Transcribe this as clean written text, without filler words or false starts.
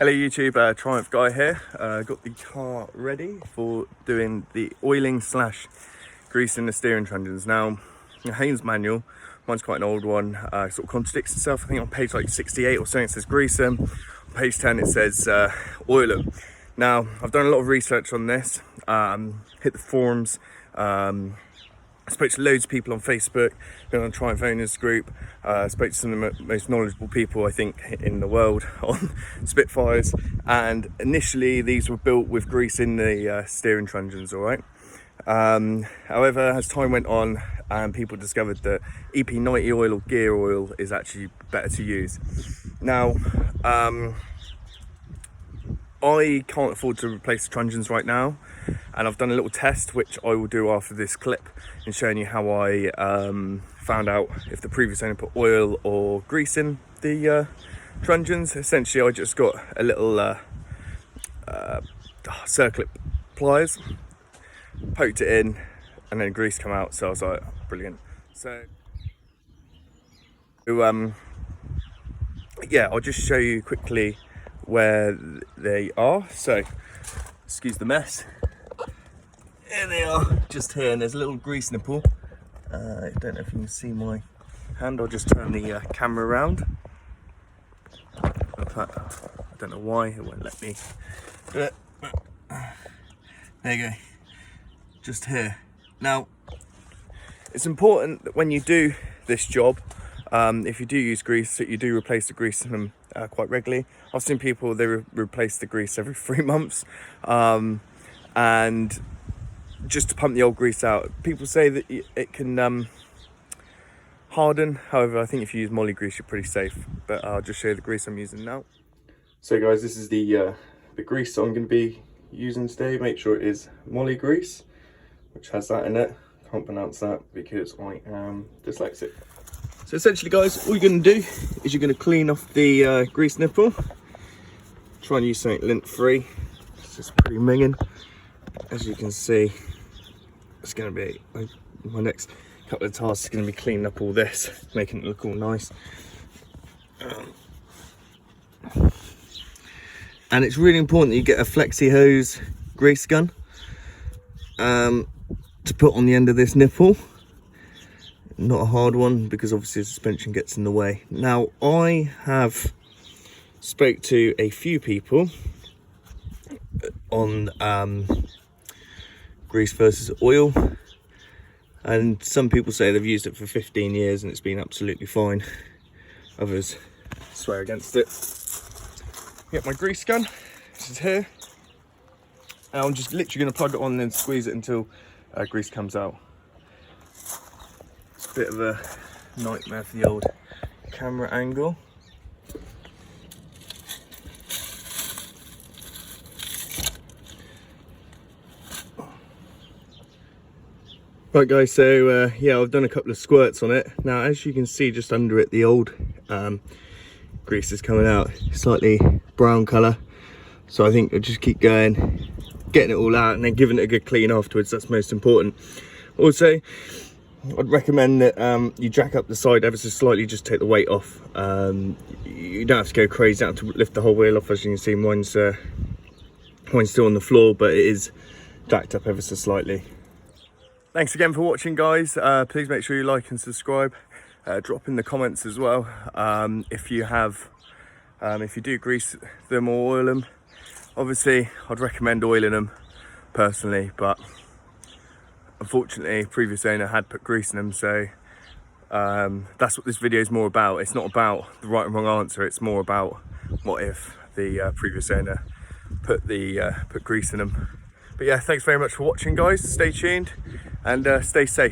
Hello YouTube, Triumph Guy here. Got the car ready for doing the oiling slash greasing the steering trunnions. Now, Haynes manual, mine's quite an old one, sort of contradicts itself. I think on page like 68 or something it says grease them. On page 10 it says oil them. Now, I've done a lot of research on this, hit the forums, spoke to loads of people on Facebook, been on Triumph Owners group, spoke to some of the most knowledgeable people I think in the world on Spitfires, and initially these were built with grease in the steering trunnions, all right? However, as time went on, people discovered that EP90 oil or gear oil is actually better to use. Now, I can't afford to replace the trunnions right now, and I've done a little test which I will do after this clip in showing you how I found out if the previous owner put oil or grease in the trunnions. Essentially I just got a little circlip pliers, poked it in, and then grease come out, so I was like, brilliant. So yeah, I'll just show you quickly where they are. So excuse the mess, here they are, just here, and there's a little grease nipple. I don't know if you can see my hand. I'll just turn the camera around. In fact, I don't know why it won't let me do it. There you go, just here. Now, it's important that when you do this job, if you do use grease, that you do replace the grease in them quite regularly. I've seen people, they replace the grease every 3 months, and just to pump the old grease out. People say that it can harden. However, I think if you use moly grease, you're pretty safe. But I'll just show you the grease I'm using now. So guys, this is the grease I'm going to be using today. Make sure it is moly grease, which has that in it. Can't pronounce that because I am dyslexic. So essentially guys, all you're going to do is you're going to clean off the grease nipple. Try and use something lint free. It's just pretty minging. As you can see, it's going to be my next couple of tasks is going to be cleaning up all this, making it look all nice. And it's really important that you get a flexi hose grease gun to put on the end of this nipple. Not a hard one, because obviously the suspension gets in the way. Now, I have spoke to a few people on grease versus oil, and some people say they've used it for 15 years and it's been absolutely fine. Others swear against it. Get my grease gun, this is here, and I'm just literally going to plug it on and then squeeze it until grease comes out. It's a bit of a nightmare for the old camera angle. Right guys, so yeah, I've done a couple of squirts on it. Now, as you can see just under it, the old grease is coming out, slightly brown colour. So I think I'll just keep going, getting it all out, and then giving it a good clean afterwards. That's most important. Also, I'd recommend that you jack up the side ever so slightly, just take the weight off. You don't have to go crazy, you don't have to lift the whole wheel off. As you can see, mine's still on the floor, but it is jacked up ever so slightly. Thanks again for watching guys. Please make sure you like and subscribe. Drop in the comments as well if you do grease them or oil them. Obviously I'd recommend oiling them personally, but unfortunately previous owner had put grease in them, so that's what this video is more about. It's not about the right and wrong answer, it's more about what if the previous owner put grease in them. But yeah, thanks very much for watching guys. Stay tuned and stay safe.